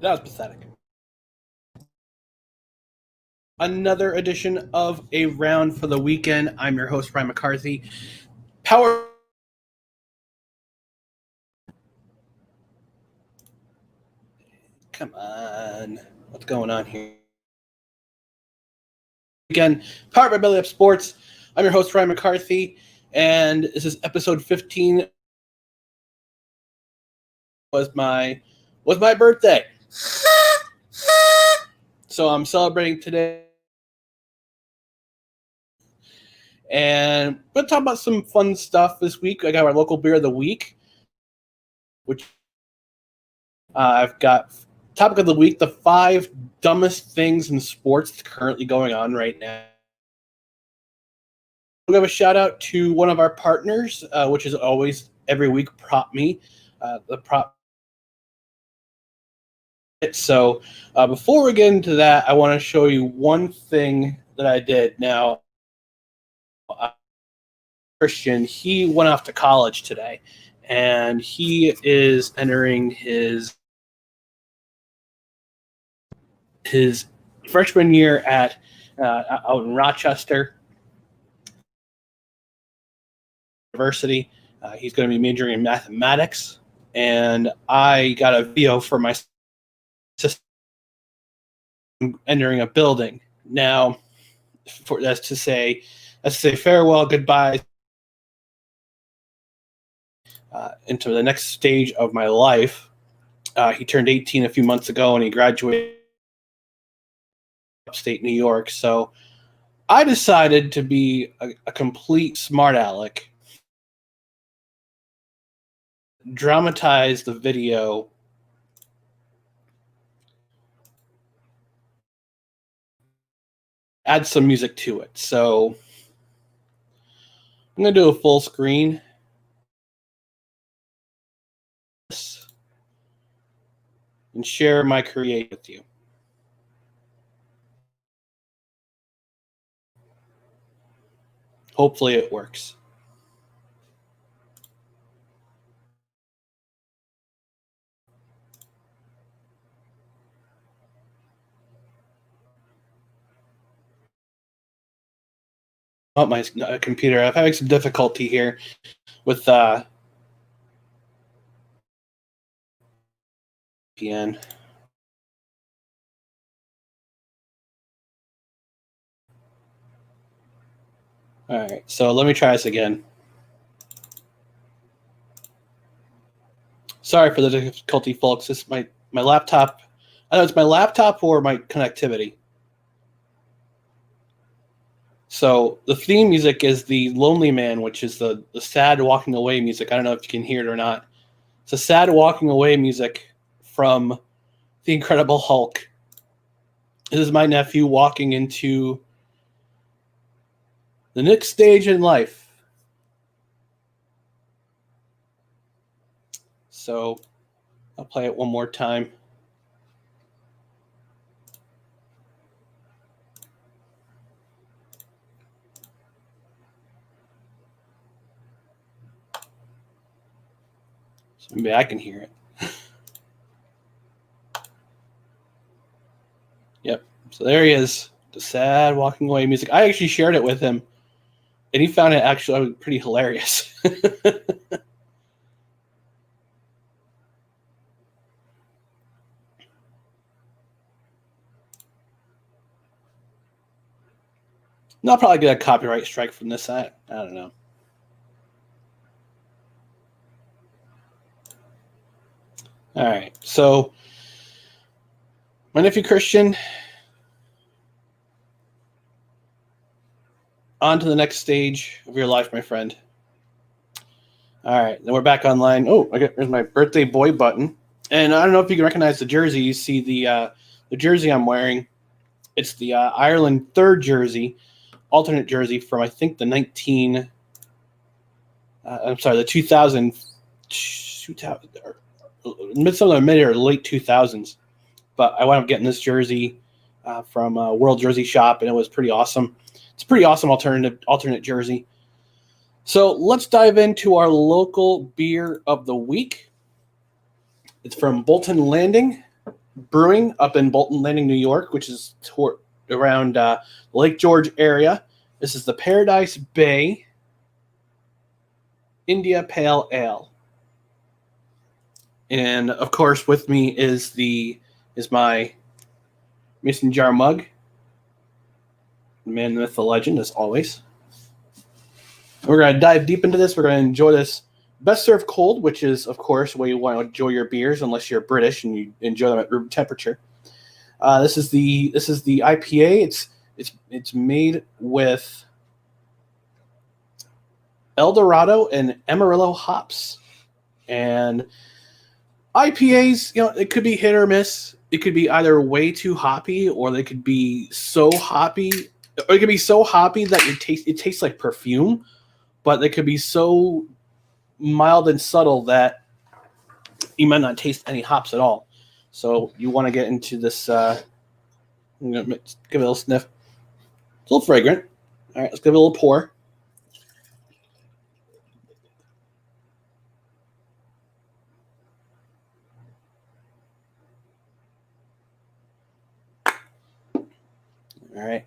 That was pathetic. Another edition of A Round for the Weekend. I'm your host, Ryan McCarthy. Power. Come on. What's going on here? Again, powered by Belly Up Sports. I'm your host, Ryan McCarthy, and this is episode 15. Was my birthday. So I'm celebrating today. And we're going to talk about some fun stuff this week. I got our local beer of the week, which I've got topic of the week, the 5 dumbest things in sports currently going on right now. We'll give a shout out to one of our partners, which is always every week Prop Me, the Prop. So before we get into that, I want to show you one thing that I did. Now, Christian, he went off to college today, and he is entering his freshman year at out in Rochester University. He's going to be majoring in mathematics, and I got a video for my sister entering a building. Now, that's to say farewell, goodbye, into the next stage of my life. He turned 18 a few months ago, and he graduated upstate New York. So I decided to be a complete smart aleck, dramatize the video, add some music to it. So I'm going to do a full screen. And share my create with you. Hopefully it works. Oh, my computer. I'm having some difficulty here with VPN. All right, so let me try this again. Sorry for the difficulty, folks. This is my laptop. I don't know it's my laptop or my connectivity. So the theme music is the Lonely Man, which is the sad walking away music. I don't know if you can hear it or not. It's a sad walking away music from The Incredible Hulk. This is my nephew walking into the next stage in life. So I'll play it one more time. So maybe I can hear it. Yep. So there he is. The sad walking away music. I actually shared it with him, and he found it actually pretty hilarious. And I'll probably get a copyright strike from this. I don't know. All right. So my nephew Christian, on to the next stage of your life, my friend. All right, then we're back online. Oh, there's my birthday boy button. And I don't know if you can recognize the jersey. You see the jersey I'm wearing. It's the Ireland third jersey, alternate jersey from, I think, the 2000, some of the mid or late 2000s. But I wound up getting this jersey from World Jersey Shop, and it was pretty awesome. It's a pretty awesome alternate jersey. So let's dive into our local beer of the week. It's from Bolton Landing. Brewing up in Bolton Landing, New York, which is around Lake George area. This is the Paradise Bay India Pale Ale. And of course, with me is my Mason Jar mug. Man, the myth, the legend, as always. We're going to dive deep into this. We're going to enjoy this best served cold, which is, of course, where you want to enjoy your beers, unless you're British and you enjoy them at room temperature. This is the IPA. It's made with El Dorado and Amarillo hops. And IPAs, it could be hit or miss. It could be either way too hoppy, or they could be so hoppy, or it could be so hoppy that it tastes like perfume, but they could be so mild and subtle that you might not taste any hops at all. So you want to get into this. I'm going to give it a little sniff. It's a little fragrant. All right, let's give it a little pour. All right.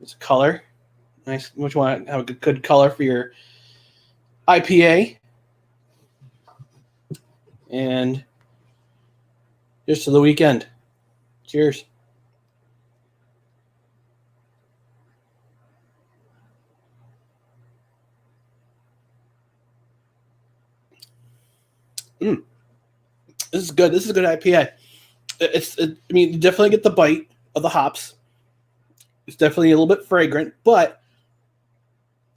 It's a color. Nice. Which one? Have a good color for your IPA. And here's to the weekend. Cheers. This is good. This is a good IPA. You definitely get the bite of the hops. It's definitely a little bit fragrant, but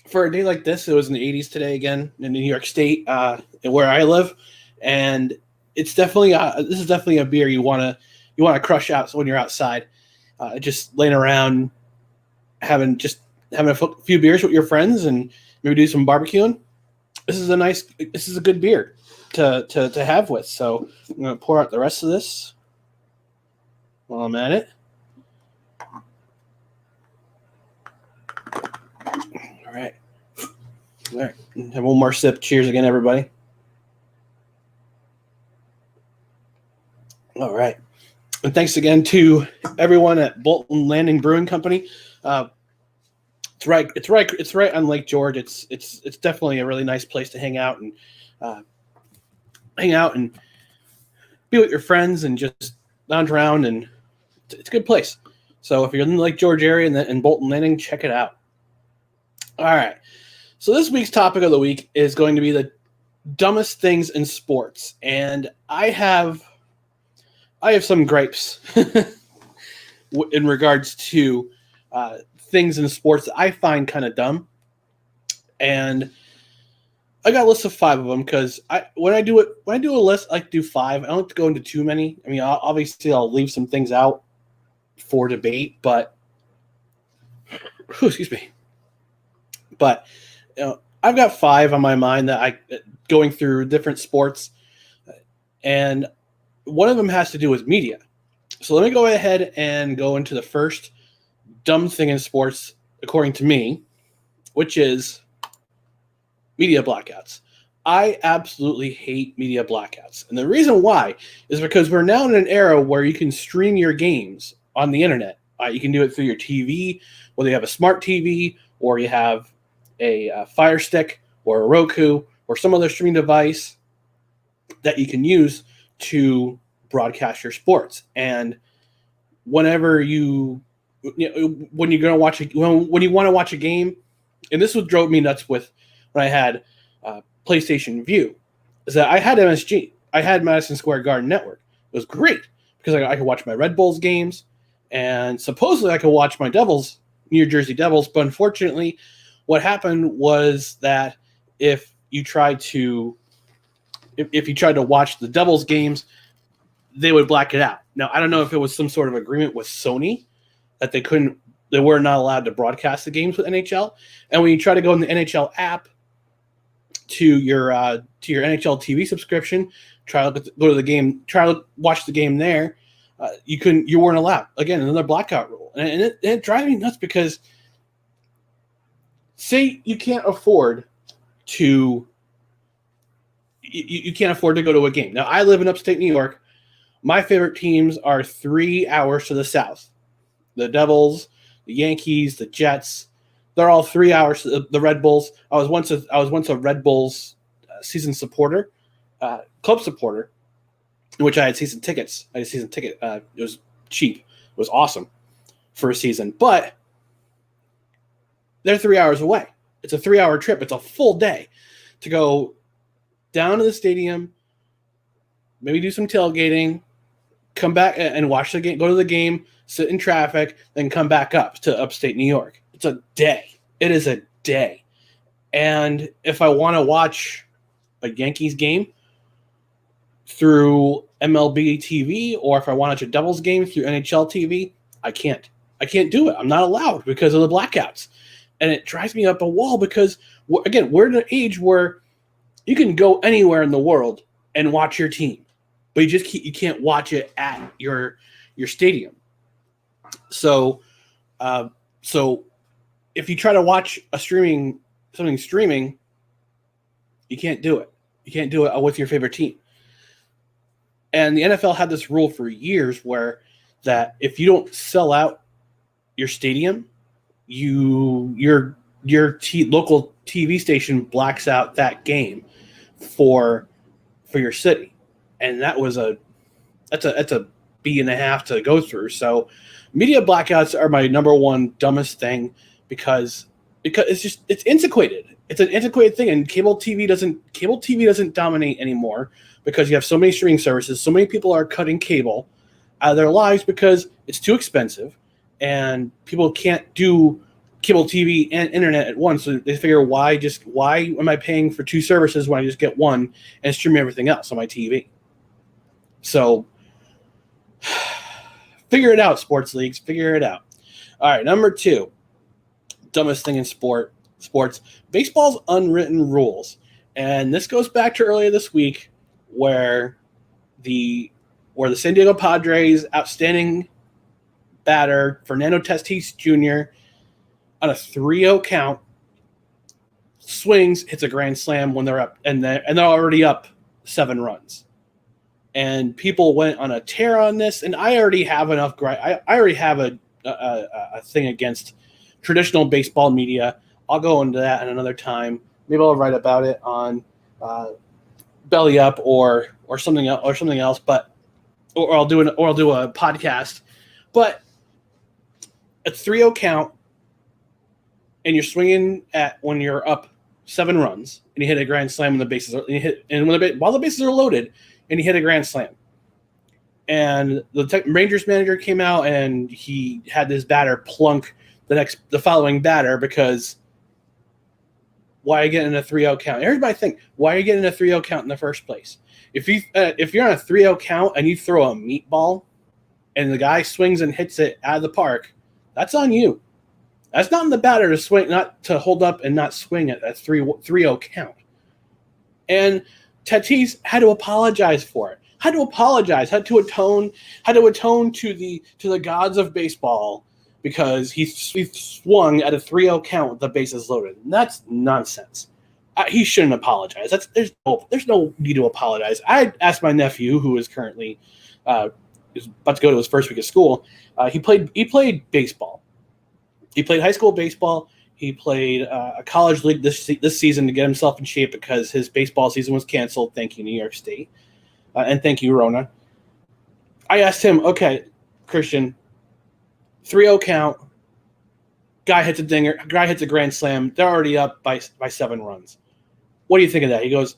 for a day like this, it was in the 80s today again in New York State, where I live, and it's definitely this is definitely a beer you want to crush out. So when you're outside, just laying around, having a few beers with your friends, and maybe do some barbecuing. This is a good beer to have with. So I'm gonna pour out the rest of this while I'm at it. All right. Have one more sip. Cheers again, everybody. All right. And thanks again to everyone at Bolton Landing Brewing Company. It's right on Lake George. It's definitely a really nice place to hang out and be with your friends and just lounge around, and it's a good place. So if you're in the Lake George area and Bolton Landing, check it out. All right. So this week's topic of the week is going to be the dumbest things in sports, and I have some gripes in regards to things in sports that I find kind of dumb, and I got a list of 5 of them because when I do a list, I like to do 5. I don't like to go into too many. I mean, obviously I'll leave some things out for debate, but excuse me. But I've got 5 on my mind that going through different sports, and one of them has to do with media. So let me go ahead and go into the first dumb thing in sports, according to me, which is media blackouts. I absolutely hate media blackouts. And the reason why is because we're now in an era where you can stream your games on the internet. You can do it through your TV, whether you have a smart TV or you have a Fire Stick or a Roku or some other streaming device that you can use to broadcast your sports. And whenever when you're going to watch when you want to watch a game, and this drove me nuts with when I had PlayStation View, is that I had MSG. I had Madison Square Garden Network. It was great because I could watch my Red Bulls games, and supposedly I could watch my New Jersey Devils. But unfortunately, what happened was that if you tried to watch the Devils they would black it out. Now, I don't know if it was some sort of agreement with Sony that they were not allowed to broadcast the games with NHL. And when you try to go in the NHL app to your NHL TV subscription, try to go to the game, try to watch the game there, you weren't allowed. Again, another blackout rule. And it drives me nuts because say you can't afford to go to a game. Now, I live in upstate New York. My favorite teams are 3 hours to the south. The Devils, the Yankees, the Jets. They're all 3 hours. The Red Bulls. I was once a Red Bulls season supporter, club supporter, in which I had season tickets. I had a season ticket. It was cheap. It was awesome for a season, but they're 3 hours away. It's a 3-hour trip. It's a full day to go down to the stadium, maybe do some tailgating, come back and watch the game, go to the game, sit in traffic, then come back up to upstate New York. It's a day. It is a day. And if I want to watch a Yankees game through MLB TV, or if I want to watch a Devils game through NHL TV, I can't. I can't do it. I'm not allowed because of the blackouts. And it drives me up a wall because, again, we're in an age where you can go anywhere in the world and watch your team, but you can't watch it at your stadium. So if you try to watch something streaming, you can't do it. You can't do it with your favorite team. And the NFL had this rule for years where that if you don't sell out your stadium, your local TV station blacks out that game for your city, and that's a B.5 to go through. So media blackouts are my number one dumbest thing because it's antiquated. It's an antiquated thing, and cable TV doesn't dominate anymore because you have so many streaming services. So many people are cutting cable out of their lives because it's too expensive, and people can't do cable TV and internet at once. So they figure, why am I paying for two services when I just get one and stream everything else on my TV? So figure it out, sports leagues. Figure it out. All right, number 2, dumbest thing in sports, baseball's unwritten rules. And this goes back to earlier this week where the San Diego Padres outstanding batter Fernando Tatis Jr. on a 3-0 count swings, hits a grand slam when they're up, and they're already up 7 runs. And people went on a tear on this, and I already have enough. I already have a thing against traditional baseball media. I'll go into that at another time. Maybe I'll write about it on Belly Up or something else. But or I'll do a podcast. But a 3-0 count, and you're swinging at when you're up 7 runs, and you hit a grand slam when the bases are, while the bases are loaded, and he hit a grand slam. And the Rangers manager came out and he had this batter plunk the following batter because why are you getting a 3-0 count? Everybody think, why are you getting a 3-0 count in the first place? If you're on a 3-0 count and you throw a meatball and the guy swings and hits it out of the park, that's on you. That's not on the batter to swing, not to hold up and not swing at a 3-0 count. And Tatis had to apologize for it. Had to atone to the gods of baseball because he swung at a 3-0 count with the bases loaded. And that's nonsense. He shouldn't apologize. There's no need to apologize. I asked my nephew, who is currently is about to go to his first week of school. He played baseball. He played high school baseball. He played a college league this season to get himself in shape because his baseball season was canceled. Thank you, New York State. And thank you, Rona. I asked him, okay, Christian, 3-0 count. Guy hits a dinger. Guy hits a grand slam. They're already up by 7 runs. What do you think of that? He goes,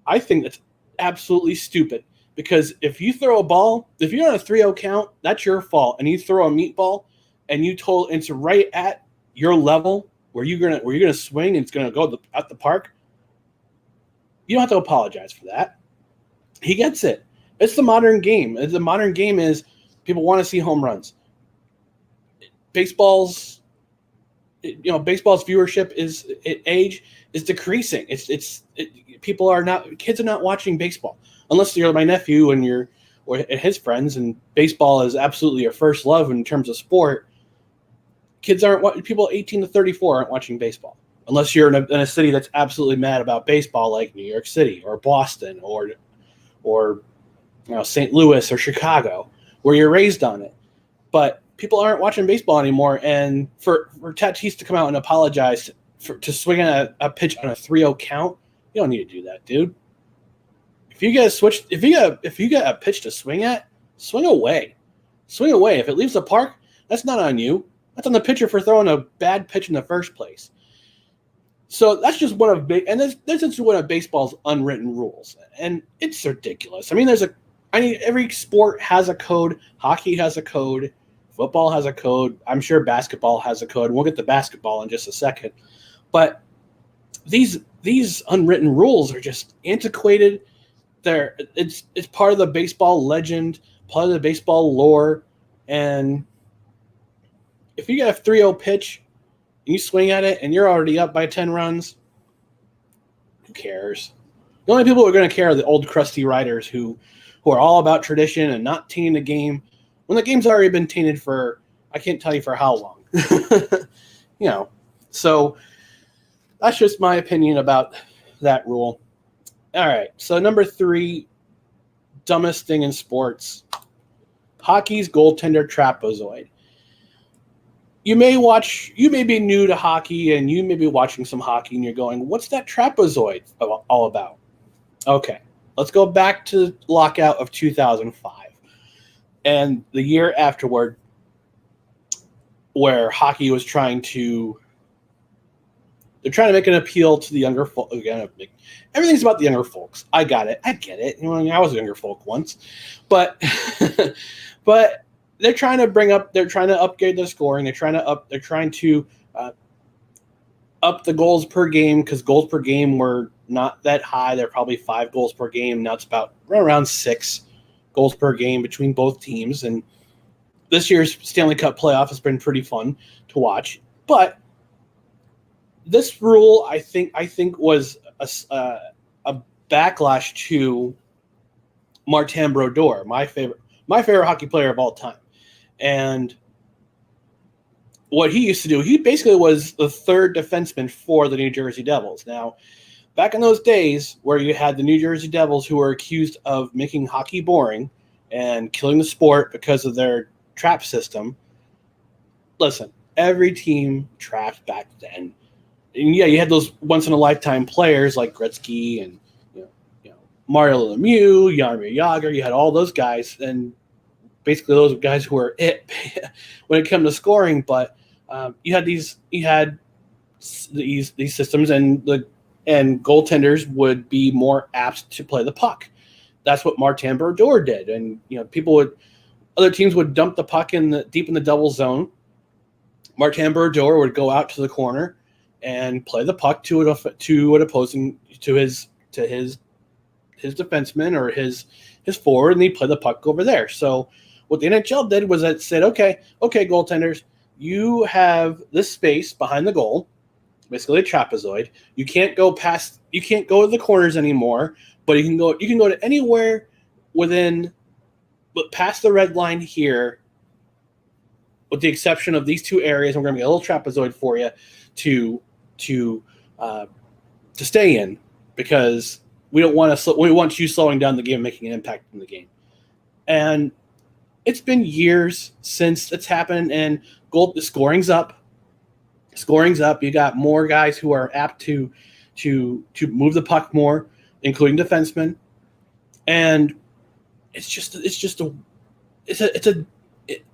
I think that's absolutely stupid because if you throw a ball, if you're on a 3-0 count, that's your fault. And you throw a meatball and it's right at your level where you're gonna swing and it's gonna go at the park. You don't have to apologize for that. He gets it. It's the modern game. The modern game is people want to see home runs. Baseball's viewership is decreasing. Kids are not watching baseball unless you're my nephew and or his friends, and baseball is absolutely your first love in terms of sport. People 18 to 34 aren't watching baseball unless you're in a city that's absolutely mad about baseball, like New York City or Boston or St. Louis or Chicago, where you're raised on it. But people aren't watching baseball anymore, and for Tatis to come out and apologize to swing a pitch on a 3-0 count, you don't need to do that, dude. If you get a pitch to swing at, swing away. Swing away. If it leaves the park, that's not on you. That's on the pitcher for throwing a bad pitch in the first place. So that's just one of that's just one of baseball's unwritten rules, and it's ridiculous. I mean, every sport has a code. Hockey has a code. Football has a code. I'm sure basketball has a code. We'll get to basketball in just a second, but these unwritten rules are just antiquated. It's part of the baseball legend, part of the baseball lore, and if you get a 3-0 pitch and you swing at it and you're already up by 10 runs, who cares? The only people who are going to care are the old crusty writers who are all about tradition and not tainting the game when the game's already been tainted for, I can't tell you for how long. So that's just my opinion about that rule. All right, so number 3, dumbest thing in sports, hockey's goaltender trapezoid. You may be new to hockey and you may be watching some hockey and you're going, what's that trapezoid all about? Okay, let's go back to the lockout of 2005 and the year afterward, where hockey was trying to make an appeal to the younger folk. Again, everything's about the younger folks. I get it. I was a younger folk once, but but they're trying to upgrade the scoring. They're trying to up the goals per game, because goals per game were not that high. They're probably 5 goals per game. Now it's about around 6 goals per game between both teams. And this year's Stanley Cup playoff has been pretty fun to watch. But this rule, I think was a backlash to Martin Brodeur, my favorite hockey player of all time. And what he used to do, he basically was the third defenseman for the New Jersey Devils. Now, back in those days where you had the New Jersey Devils who were accused of making hockey boring and killing the sport because of their trap system, listen, every team trapped back then. And yeah, you had those once-in-a-lifetime players like Gretzky and Mario Lemieux, Jaromir Jagr. You had all those guys, and basically those guys who were it when it came to scoring. But you had these systems, and goaltenders would be more apt to play the puck. That's what Martin Brodeur did, and other teams would dump the puck deep in the double zone. Martin Brodeur would go out to the corner and play the puck to his defenseman or his forward, and he'd play the puck over there. So what the NHL did was it said, okay, goaltenders, you have this space behind the goal, basically a trapezoid. You can't go to the corners anymore, but you can go to anywhere past the red line here, with the exception of these 2 areas. And we're going to get a little trapezoid for you to stay in, because we want you slowing down the game, making an impact in the game. And it's been years since it's happened, and scoring's up. You got more guys who are apt to move the puck more, including defensemen. And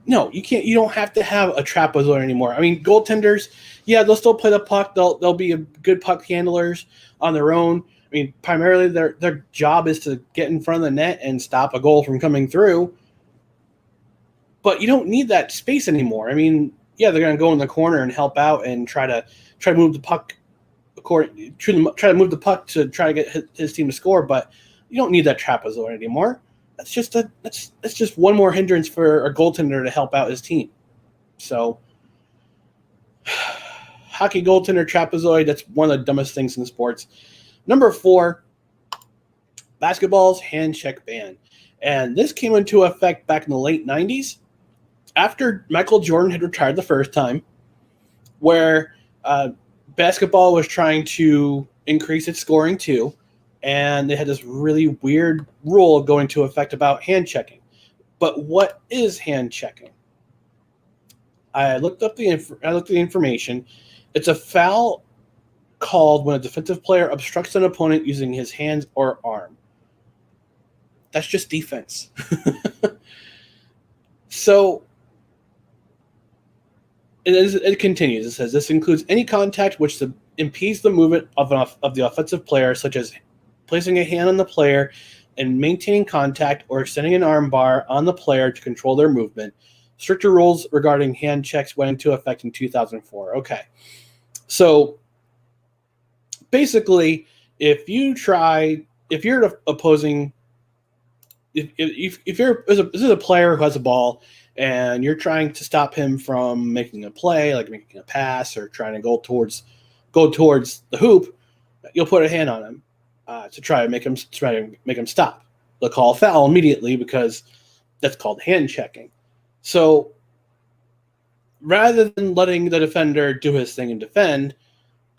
no, you don't have to have a trapezoid anymore. I mean, goaltenders, yeah, they'll still play the puck. They'll be good puck handlers on their own. I mean, primarily their job is to get in front of the net and stop a goal from coming through. But you don't need that space anymore. I mean, yeah, they're going to go in the corner and help out and try to move the puck try to move the puck to try to get his team to score. But you don't need that trapezoid anymore. That's just one more hindrance for a goaltender to help out his team. So, hockey goaltender trapezoid, that's one of the dumbest things in sports. Number 4, basketball's hand check ban. And this came into effect back in the late 90s after Michael Jordan had retired the first time, where basketball was trying to increase its scoring too. and they had this really weird rule go into effect about hand checking. But what is hand checking? I looked up the information. It's a foul called when a defensive player obstructs an opponent using his hands or arm. That's just defense. So it continues. It says this includes any contact which impedes the movement of the offensive player, such as placing a hand on the player and maintaining contact or extending an arm bar on the player to control their movement. Stricter rules regarding hand checks went into effect in 2004. Okay. So basically, if you're opposing, if you're this is a player who has a ball and you're trying to stop him from making a play, like making a pass or trying to go towards the hoop, you'll put a hand on him to try to make him stop. They'll call a foul immediately because that's called hand checking. So rather than letting the defender do his thing and defend,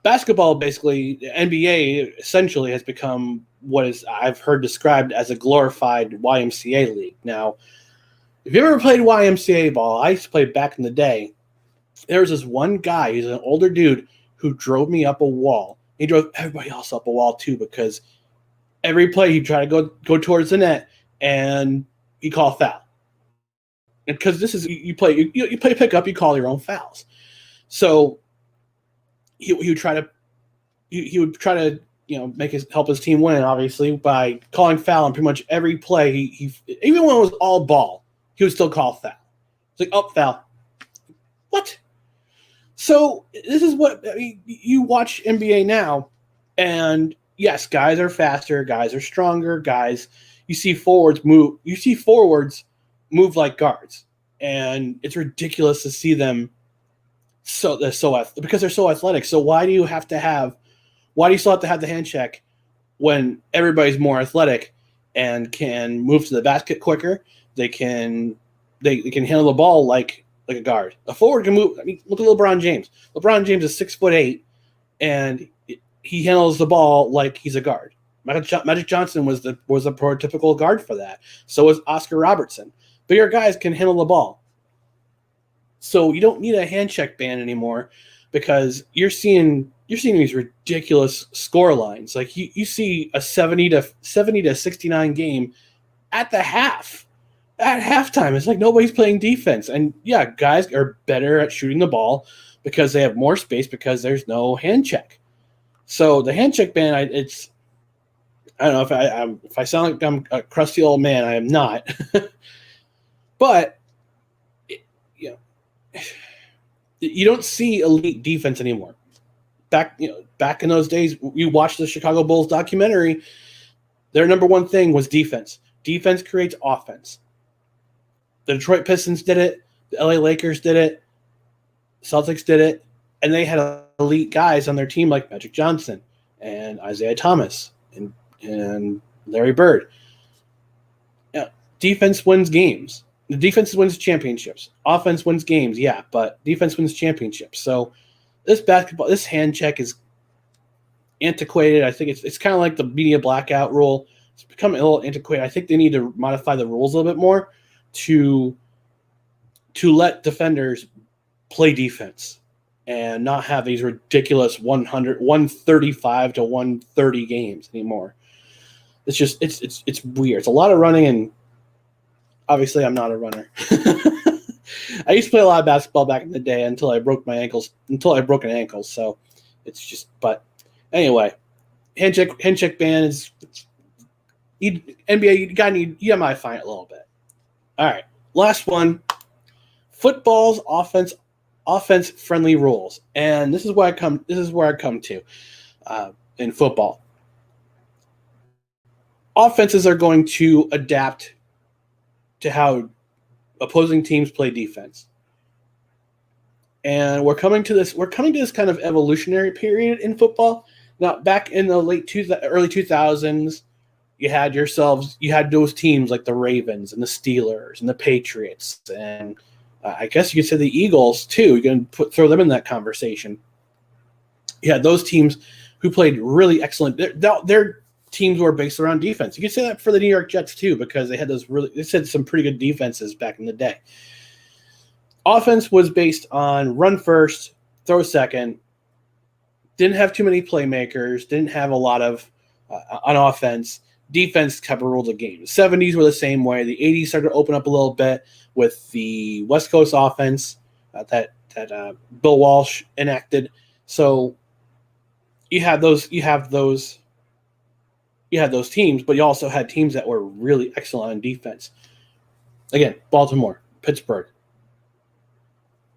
basketball, basically, the NBA essentially has become what is I've heard described as a glorified YMCA league. Now, if you ever played YMCA ball, I used to play back in the day. There was this one guy, he's an older dude, who drove me up a wall. He drove everybody else up a wall too, because every play he'd try to go towards the net and he'd call a foul. And because this is you play pickup, you call your own fouls. So he would try to help his team win, obviously, by calling foul on pretty much every play. He even when it was all ball, he would still call foul. It's like, oh, foul. What? So this is what you watch NBA now, and yes, guys are faster, guys are stronger, guys. You see forwards move move like guards, and it's ridiculous to see them because they're so athletic. So why do you still have to have the hand check when everybody's more athletic and can move to the basket quicker? They can handle the ball like a guard. A forward can move. I mean, look at LeBron James. LeBron James is 6'8", and he handles the ball like he's a guard. Magic Johnson was a prototypical guard for that. So was Oscar Robertson. Bigger guys can handle the ball. So you don't need a hand check ban anymore, because you're seeing these ridiculous score lines. Like you see a 70 to 69 game at the half. At halftime, it's like nobody's playing defense. And yeah, guys are better at shooting the ball because they have more space because there's no hand check. So the hand check ban, I don't know if I sound like I'm a crusty old man. I am not. But you don't see elite defense anymore. Back in those days, you watched the Chicago Bulls documentary. Their number one thing was defense. Defense creates offense. The Detroit Pistons did it. The LA Lakers did it. Celtics did it. And they had elite guys on their team like Magic Johnson and Isaiah Thomas and Larry Bird. Yeah, defense wins games. The defense wins championships. Offense wins games, yeah, but defense wins championships. So this hand check is antiquated. I think it's kind of like the media blackout rule. It's become a little antiquated. I think they need to modify the rules a little bit more to let defenders play defense and not have these ridiculous 135 to 130 games anymore. It's just it's weird. It's a lot of running, and obviously I'm not a runner. I used to play a lot of basketball back in the day until I broke an ankle. So it's just, but anyway, hand check ban is NBA. You might find it a little bit. All right, last one. Football's offense friendly rules, and this is where I come to in football. Offenses are going to adapt to how opposing teams play defense, and we're coming to this kind of evolutionary period in football. Now, back in the early 2000s, you had those teams like the Ravens and the Steelers and the Patriots, and I guess you could say the Eagles too. You can throw them in that conversation. You had those teams who played really excellent. Their teams were based around defense. You can say that for the New York Jets too, because they had some pretty good defenses back in the day. Offense was based on run first, throw second. Didn't have too many playmakers. Didn't have a lot of on offense. Defense kept a rule of the game. The 70s were the same way. The 80s started to open up a little bit with the West Coast offense that Bill Walsh enacted. So you had those teams, but you also had teams that were really excellent on defense. Again, Baltimore, Pittsburgh,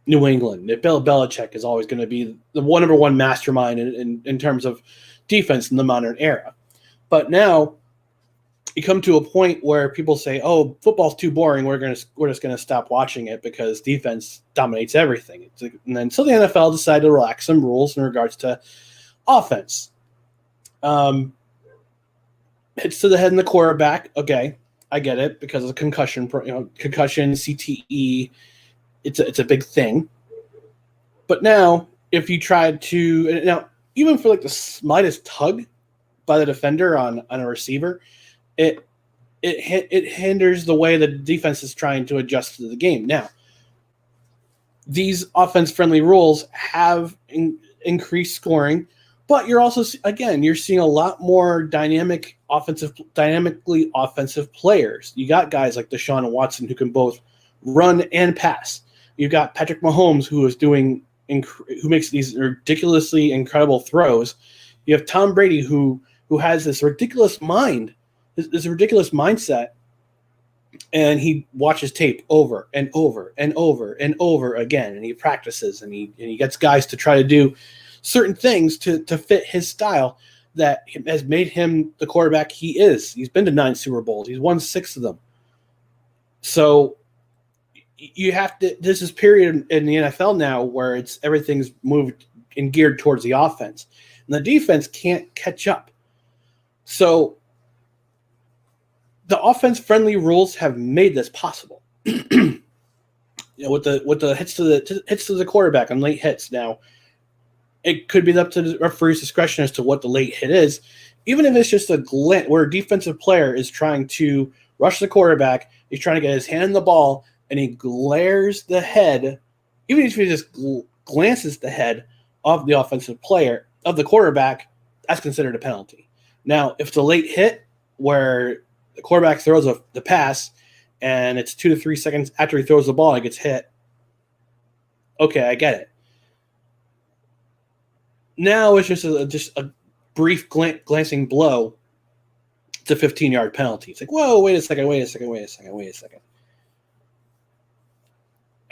New England. Bill Belichick is always going to be the number one mastermind in terms of defense in the modern era. But now you come to a point where people say, "Oh, football's too boring. We're just going to stop watching it because defense dominates everything." And then so the NFL decided to relax some rules in regards to offense. Hits to the head and the quarterback. Okay, I get it because of concussion, concussion, CTE. It's a big thing. But now, if you tried to even for like the slightest tug by the defender on a receiver, it hinders the way the defense is trying to adjust to the game. Now, these offense-friendly rules have increased scoring, but you're also you're seeing a lot more dynamically offensive players. You got guys like Deshaun Watson who can both run and pass. You've got Patrick Mahomes who makes these ridiculously incredible throws. You have Tom Brady who has this ridiculous mind. This ridiculous mindset, and he watches tape over and over and over and over again, and he practices, and he gets guys to try to do certain things to fit his style that has made him the quarterback he is. He's been to 9 Super Bowls. He's won 6 of them. So you have to. This is period in the NFL now where everything's moved and geared towards the offense, and the defense can't catch up. So the offense-friendly rules have made this possible. With the hits to the quarterback on late hits. Now, it could be up to the referee's discretion as to what the late hit is, even if it's just a glint where a defensive player is trying to rush the quarterback, he's trying to get his hand on the ball, and he glares the head. Even if he just glances the head of the offensive player of the quarterback, that's considered a penalty. Now, if it's a late hit where the quarterback throws the pass, and it's 2 to 3 seconds after he throws the ball and it gets hit. Okay, I get it. Now it's just a brief glancing blow. It's a 15-yard penalty. It's like, whoa, wait a second.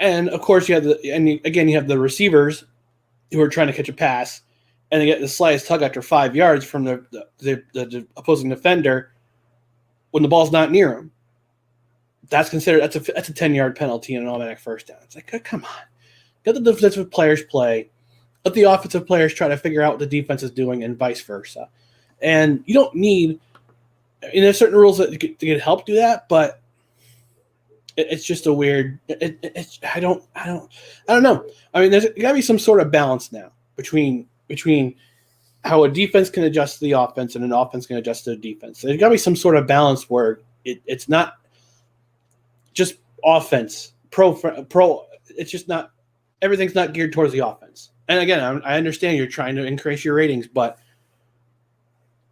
And of course, you have the receivers who are trying to catch a pass, and they get the slightest tug after 5 yards from the opposing defender. When the ball's not near him, that's a 10-yard penalty and an automatic first down. It's like, come on, let the defensive players play, let the offensive players try to figure out what the defense is doing, and vice versa. And you don't need. There's certain rules that can help do that, but it's just a weird. I don't know. I mean, there's got to be some sort of balance now between how a defense can adjust to the offense and an offense can adjust to the defense. There's got to be some sort of balance where it's not just offense, pro. It's just not, everything's not geared towards the offense. And again, I understand you're trying to increase your ratings, but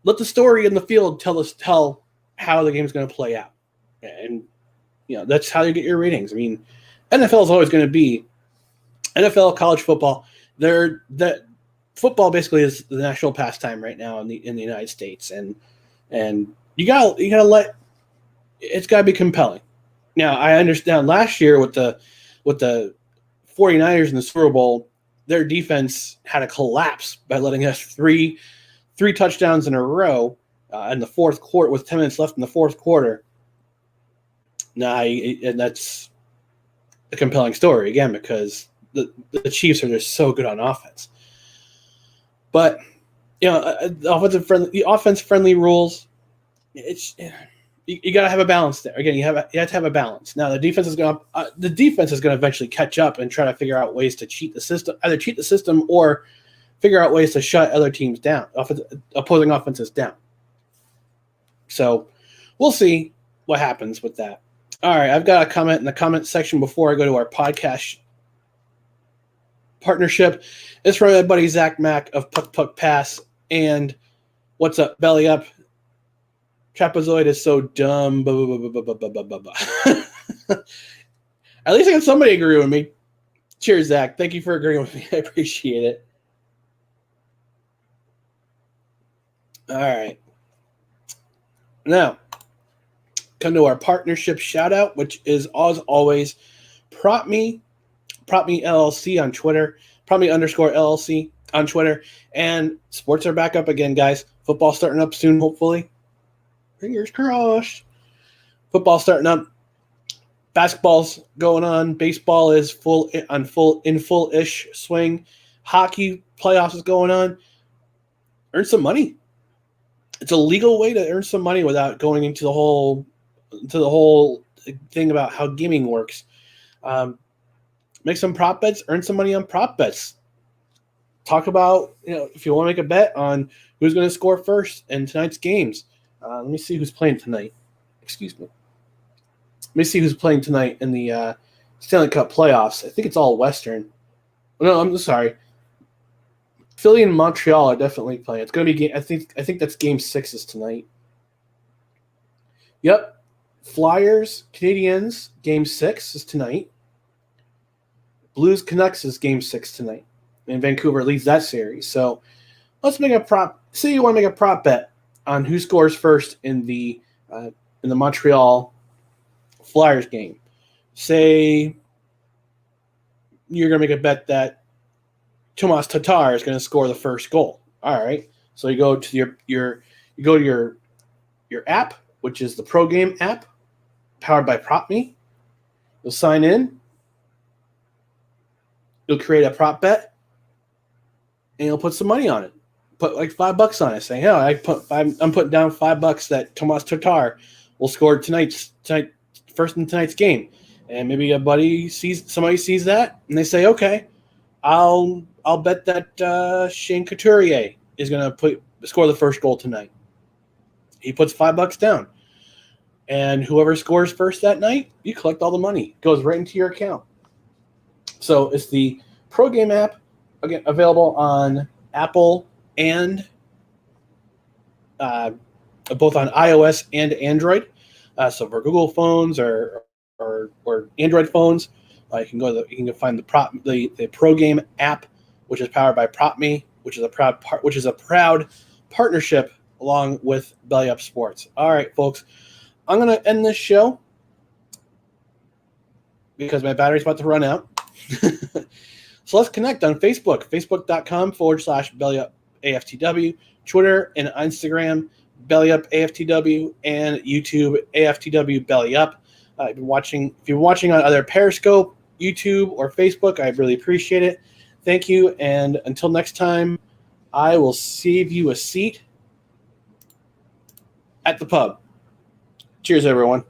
let the story in the field tell how the game's going to play out. And, that's how you get your ratings. I mean, NFL is always going to be NFL, college football. Football basically is the national pastime right now in the United States, and you gotta let it's gotta be compelling. Now I understand last year with the 49ers in the Super Bowl, their defense had a collapse by letting us three touchdowns in a row in the fourth quarter with 10 minutes left in the fourth quarter. And that's a compelling story again because the Chiefs are just so good on offense. But the offense-friendly rules, you got to have a balance there. Again, you have to have a balance. Now the defense is going to eventually catch up and try to figure out ways to cheat the system, or figure out ways to shut other teams down, opposing offenses down. So we'll see what happens with that. All right, I've got a comment in the comment section before I go to our podcast partnership. It's from my buddy Zach Mack of Puck Puck Pass. And what's up, Belly Up? Trapezoid is so dumb. At least I got somebody agree with me. Cheers, Zach. Thank you for agreeing with me. I appreciate it. All right. Now, come to our partnership shout out, which is as always, Prop Me LLC on Twitter, Prop Me _LLC on Twitter, and sports are back up again, guys. Football starting up soon, hopefully. Fingers crossed. Football starting up. Basketball's going on. Baseball is in full-ish swing. Hockey playoffs is going on. Earn some money. It's a legal way to earn some money without going into the whole thing about how gaming works. Make some prop bets. Earn some money on prop bets. Talk about, if you want to make a bet on who's going to score first in tonight's games. Let me see who's playing tonight. Excuse me. Let me see who's playing tonight in the Stanley Cup playoffs. I think it's all Western. No, I'm sorry. Philly and Montreal are definitely playing. It's going to be. I think that's Game 6 is tonight. Yep. Flyers, Canadiens, Game 6 is tonight. Blues, Canucks is Game 6 tonight. And Vancouver leads that series. So let's make a prop. Say you want to make a prop bet on who scores first in the Montreal Flyers game. Say you're going to make a bet that Tomas Tatar is going to score the first goal. All right. So you go to your app, which is the Pro Game app, powered by PropMe. You'll sign in. You'll create a prop bet, and you'll put some money on it. Put like $5 on it, saying, I'm putting down $5 that Tomas Tatar will score first in tonight's game. And maybe somebody sees that, and they say, okay, I'll bet that Shane Couturier is going to score the first goal tonight. He puts $5 down, and whoever scores first that night, you collect all the money. It goes right into your account. So it's the Pro Game app, again, available on Apple and both on iOS and Android. So for Google phones or Android phones, you can go find the Pro Game app, which is powered by PropMe, which is a proud partnership along with Belly Up Sports. All right, folks, I'm gonna end this show because my battery's about to run out. So let's connect on Facebook, facebook.com/BellyUpAFTW, Twitter and Instagram, BellyUpAFTW, and YouTube, AFTW Belly Up. If you're watching on either Periscope, YouTube, or Facebook, I really appreciate it. Thank you, and until next time, I will save you a seat at the pub. Cheers, everyone.